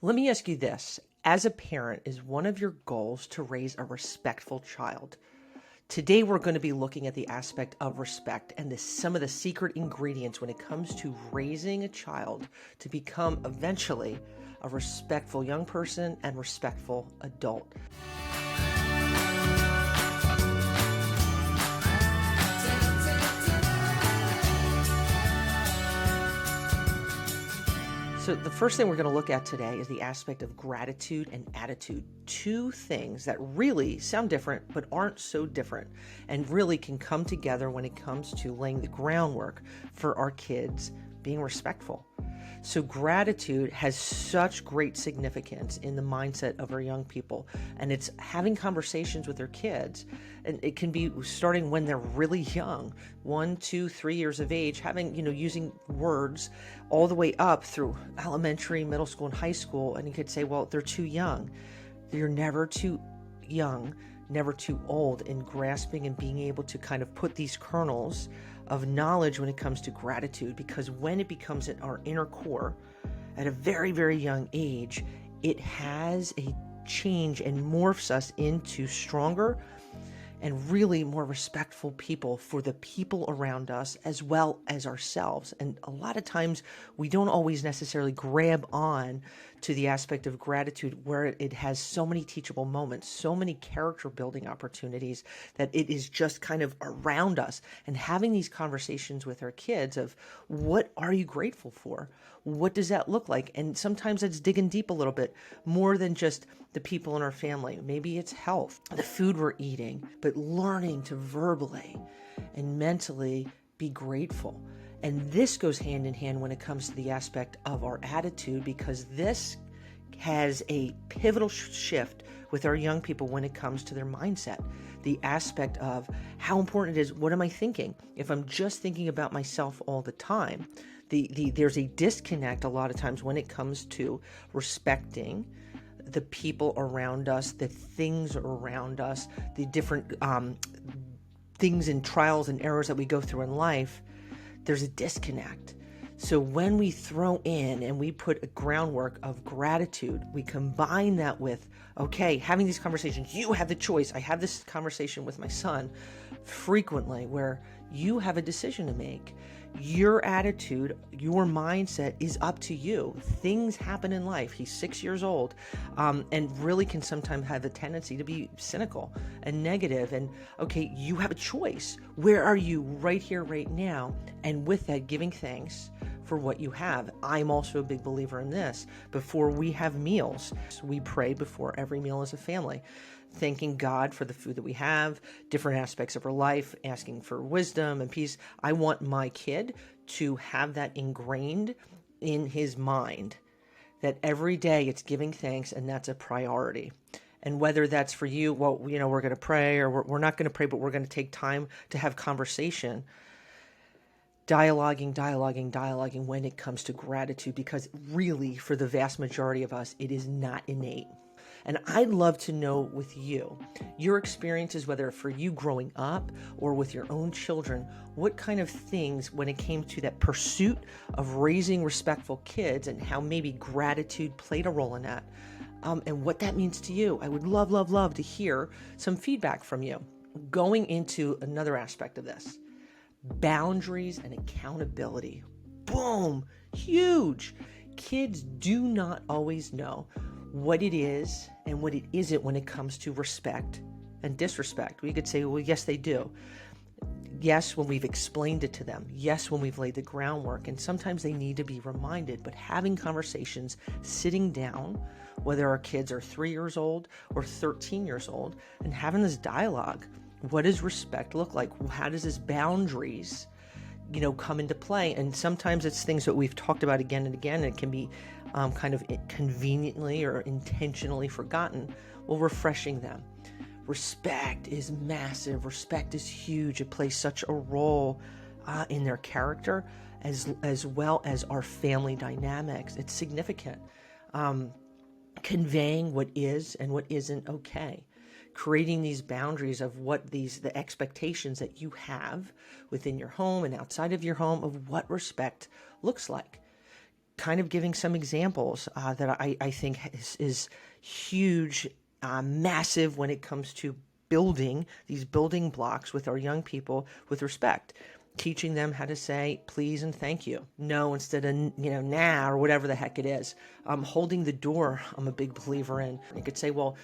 Let me ask you this. As a parent, is one of your goals to raise a respectful child? Today, we're going to be looking at the aspect of respect and some of the secret ingredients when it comes to raising a child to become eventually a respectful young person and respectful adult. So, the first thing we're going to look at today is the aspect of gratitude and attitude. Two things that really sound different, but aren't so different, and really can come together when it comes to laying the groundwork for our kids being respectful. So gratitude has such great significance in the mindset of our young people, and it's having conversations with their kids. And it can be starting when they're really young, 1, 2, 3 years of age, having, using words all the way up through elementary, middle school, and high school. And you could say, well, they're too young. You're never too young, never too old in grasping and being able to kind of put these kernels of knowledge when it comes to gratitude, because when it becomes in our inner core at a very, very young age, it has a change and morphs us into stronger and really more respectful people for the people around us as well as ourselves. And a lot of times we don't always necessarily grab on to the aspect of gratitude where it has so many teachable moments, so many character building opportunities that it is just kind of around us. And having these conversations with our kids of what are you grateful for? What does that look like? And sometimes it's digging deep a little bit more than just the people in our family. Maybe it's health, the food we're eating, but learning to verbally and mentally be grateful. And this goes hand in hand when it comes to the aspect of our attitude, because this has a pivotal shift with our young people when it comes to their mindset. The aspect of how important it is, what am I thinking? If I'm just thinking about myself all the time, there's a disconnect a lot of times when it comes to respecting the people around us, the things around us, the different things and trials and errors that we go through in life. There's a disconnect. So when we throw in and we put a groundwork of gratitude, we combine that with, okay, having these conversations, you have the choice. I have this conversation with my son frequently where you have a decision to make. Your attitude, your mindset is up to you. Things happen in life. He's 6 years old, and really can sometimes have a tendency to be cynical and negative. And okay, you have a choice. Where are you right here, right now? And with that, giving thanks for what you have. I'm also a big believer in this. Before we have meals, we pray before every meal as a family, thanking God for the food that we have, different aspects of our life, asking for wisdom and peace. I want my kid to have that ingrained in his mind, that every day it's giving thanks, and that's a priority. And whether that's for you, well, we're going to pray, or we're not going to pray, but we're going to take time to have conversation, dialoguing when it comes to gratitude, because really, for the vast majority of us, it is not innate. And I'd love to know with you, your experiences, whether for you growing up or with your own children, what kind of things when it came to that pursuit of raising respectful kids and how maybe gratitude played a role in that, and what that means to you. I would love to hear some feedback from you. Going into another aspect of this, boundaries and accountability. Boom, huge. Kids do not always know what it is and what it isn't when it comes to respect and disrespect. We could say, well, yes, they do. Yes, when we've explained it to them. Yes, when we've laid the groundwork. And sometimes they need to be reminded. But having conversations, sitting down, whether our kids are 3 years old or 13 years old, and having this dialogue. What does respect look like? How does this boundaries come into play? And sometimes it's things that we've talked about again and again, and it can be kind of conveniently or intentionally forgotten. Well, refreshing them. Respect is massive. Respect is huge. It plays such a role in their character as well as our family dynamics. It's significant. Conveying what is and what isn't okay. Creating these boundaries of what the expectations that you have within your home and outside of your home of what respect looks like. kind of giving some examples that I think is huge, massive when it comes to building these building blocks with our young people with respect. Teaching them how to say please and thank you, no instead of nah, or whatever the heck it is. Holding the door, I'm a big believer in. You could say, well,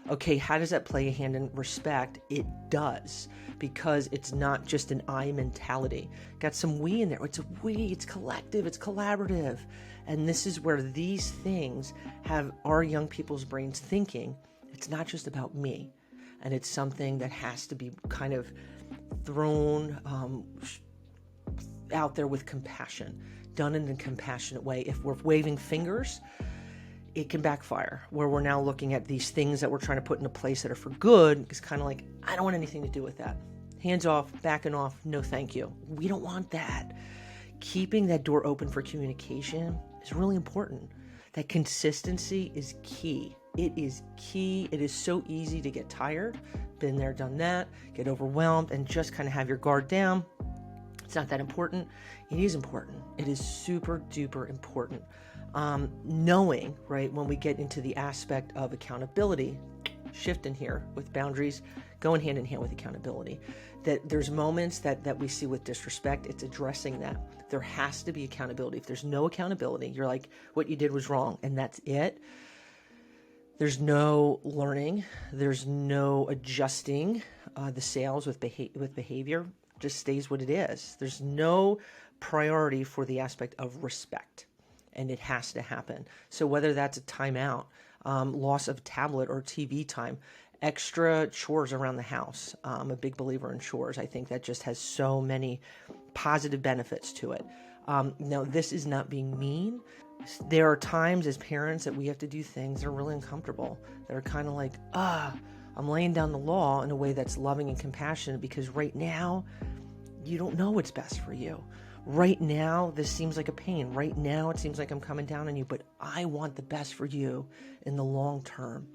okay, how does that play a hand in respect? It does, because it's not just an I mentality. Got some we in there. It's a we, it's collective, it's collaborative. And this is where these things have our young people's brains thinking it's not just about me. And it's something that has to be kind of thrown out there with compassion, done in a compassionate way. If we're waving fingers, it can backfire, where we're now looking at these things that we're trying to put into place that are for good. It's kind of like, I don't want anything to do with that. Hands off, backing off, no thank you. We don't want that. Keeping that door open for communication is really important. That consistency is key. It is key. It is so easy to get tired, been there, done that, get overwhelmed, and just kind of have your guard down. It's not that important. It is important. It is super duper important. Knowing, right, when we get into the aspect of accountability, shift in here with boundaries, going hand in hand with accountability, that there's moments that we see with disrespect, it's addressing that. There has to be accountability. If there's no accountability, you're like, what you did was wrong, and that's it. There's no learning. There's no adjusting the sails with behavior. Just stays what it is. There's no priority for the aspect of respect. And it has to happen. So whether that's a timeout, loss of tablet or TV time, extra chores around the house. I'm a big believer in chores. I think that just has so many positive benefits to it. Now, this is not being mean. There are times as parents that we have to do things that are really uncomfortable, that are kind of like, I'm laying down the law in a way that's loving and compassionate, because right now, you don't know what's best for you. Right now, this seems like a pain. Right now, it seems like I'm coming down on you, but I want the best for you in the long term.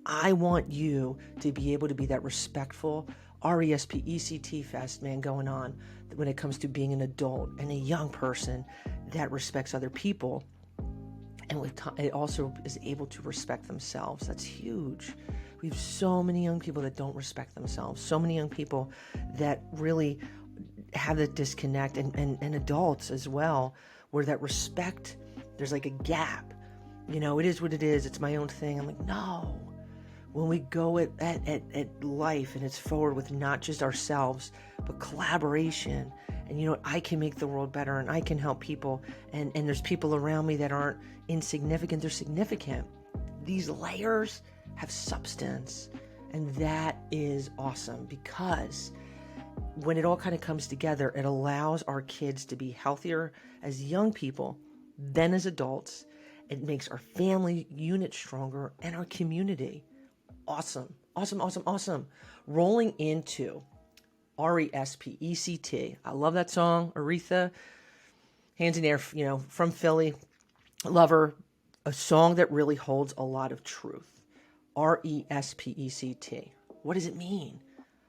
I want you to be able to be that respectful, RESPECT fest, man, going on when it comes to being an adult and a young person that respects other people. And with time, it also is able to respect themselves. That's huge. We have so many young people that don't respect themselves. So many young people that really have that disconnect, and adults as well, where that respect, there's like a gap. It is what it is. It's my own thing. I'm like, no. When we go at life and it's forward with not just ourselves, but collaboration, and I can make the world better, and I can help people, and there's people around me that aren't insignificant, they're significant. These layers have substance, and that is awesome, because when it all kind of comes together, it allows our kids to be healthier as young people than as adults. It makes our family unit stronger and our community. Awesome. Awesome, awesome, awesome. Rolling into RESPECT. I love that song. Aretha, Hands in the Air, from Philly. Love her. A song that really holds a lot of truth. RESPECT. What does it mean?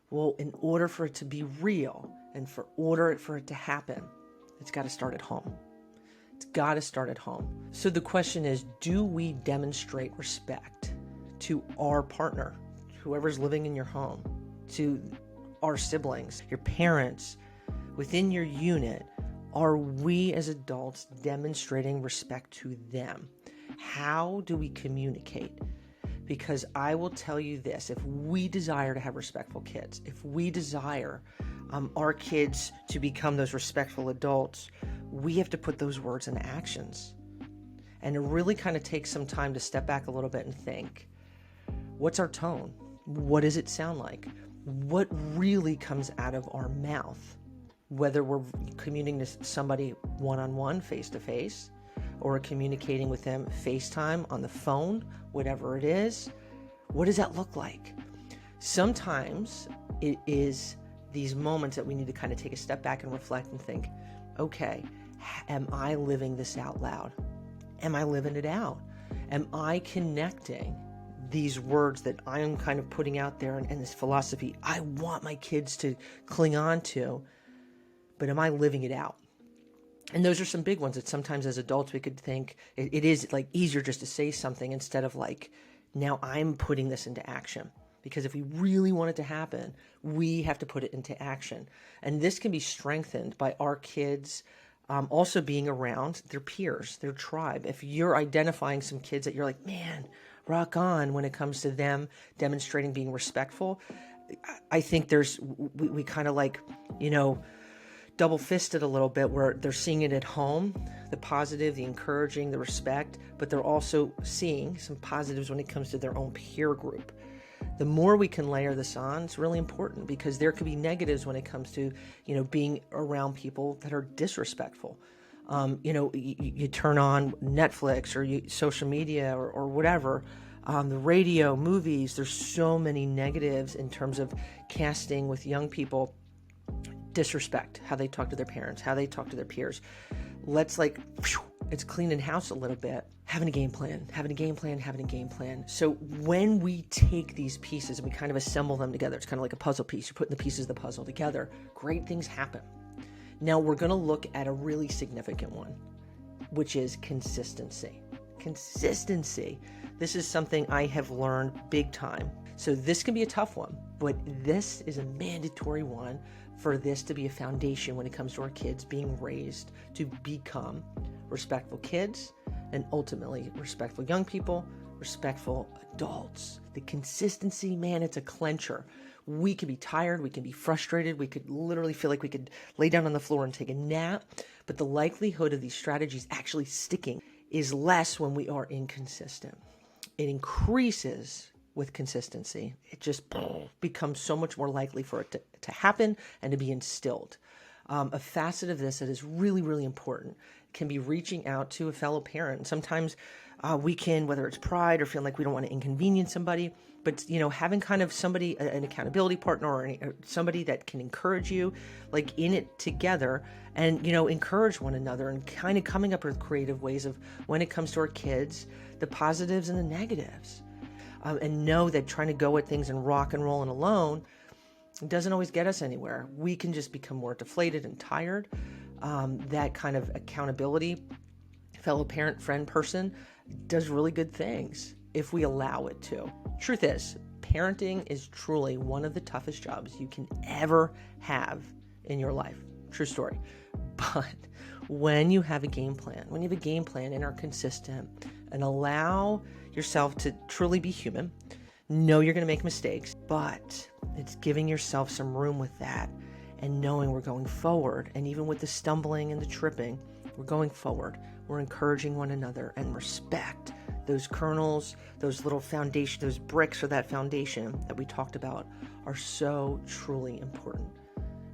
Well, in order for it to be real and for it to happen, it's got to start at home. It's got to start at home. So the question is, do we demonstrate respect to our partner, whoever's living in your home, to our siblings, your parents, within your unit? Are we as adults demonstrating respect to them? How do we communicate? Because I will tell you this, if we desire to have respectful kids, if we desire our kids to become those respectful adults, we have to put those words into actions. And it really kind of takes some time to step back a little bit and think, what's our tone? What does it sound like? What really comes out of our mouth? Whether we're communicating to somebody one-on-one, face-to-face, or communicating with them FaceTime, on the phone, whatever it is, what does that look like? Sometimes it is these moments that we need to kind of take a step back and reflect and think, okay, am I living this out loud? Am I living it out? Am I connecting these words that I am kind of putting out there, and this philosophy I want my kids to cling on to, but am I living it out? And those are some big ones that sometimes as adults we could think it is like easier just to say something instead of like, now I'm putting this into action. Because if we really want it to happen, we have to put it into action. And this can be strengthened by our kids also being around their peers, their tribe. If you're identifying some kids that you're like, man, rock on when it comes to them demonstrating being respectful, I think we kind of like, double fisted a little bit where they're seeing it at home, the positive, the encouraging, the respect, but they're also seeing some positives when it comes to their own peer group. The more we can layer this on, it's really important because there could be negatives when it comes to, being around people that are disrespectful. You turn on Netflix or social media or whatever, the radio, movies, there's so many negatives in terms of casting with young people. Disrespect, how they talk to their parents, how they talk to their peers. Let's it's cleaning house a little bit. Having a game plan. So when we take these pieces and we kind of assemble them together, it's kind of like a puzzle piece. You're putting the pieces of the puzzle together. Great things happen. Now we're going to look at a really significant one, which is consistency. Consistency. This is something I have learned big time. So this can be a tough one, but this is a mandatory one for this to be a foundation when it comes to our kids being raised to become respectful kids and ultimately respectful young people, respectful adults. The consistency, man, it's a clencher. We could be tired, we can be frustrated, we could literally feel like we could lay down on the floor and take a nap, but the likelihood of these strategies actually sticking is less when we are inconsistent. It increases with consistency. It just becomes so much more likely for it to happen and to be instilled. A facet of this that is really, really important can be reaching out to a fellow parent. Sometimes we can, whether it's pride or feeling like we don't want to inconvenience somebody, but having kind of somebody, an accountability partner or somebody that can encourage you, like in it together, and encourage one another, and kind of coming up with creative ways of when it comes to our kids, the positives and the negatives. And know that trying to go at things and rock and roll and alone doesn't always get us anywhere. We can just become more deflated and tired. That kind of accountability, fellow parent, friend, person, does really good things if we allow it to. Truth is, parenting is truly one of the toughest jobs you can ever have in your life. True story. But when you have a game plan, and are consistent and allow yourself to truly be human, know you're going to make mistakes, but it's giving yourself some room with that and knowing we're going forward. And even with the stumbling and the tripping, we're going forward. We're encouraging one another and respect. Those kernels, those little foundation, those bricks for that foundation that we talked about are so truly important.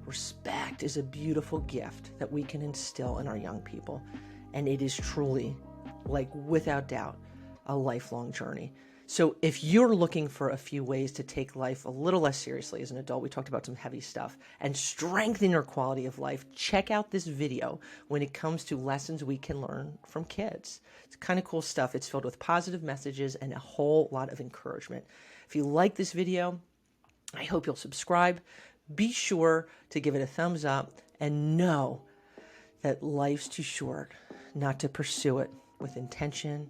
Respect is a beautiful gift that we can instill in our young people. And it is truly, without doubt, a lifelong journey. So if you're looking for a few ways to take life a little less seriously as an adult, we talked about some heavy stuff, and strengthen your quality of life, check out this video when it comes to lessons we can learn from kids. It's kind of cool stuff. It's filled with positive messages and a whole lot of encouragement. If you like this video, I hope you'll subscribe. Be sure to give it a thumbs up and know that life's too short not to pursue it with intention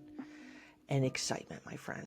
and excitement, my friend.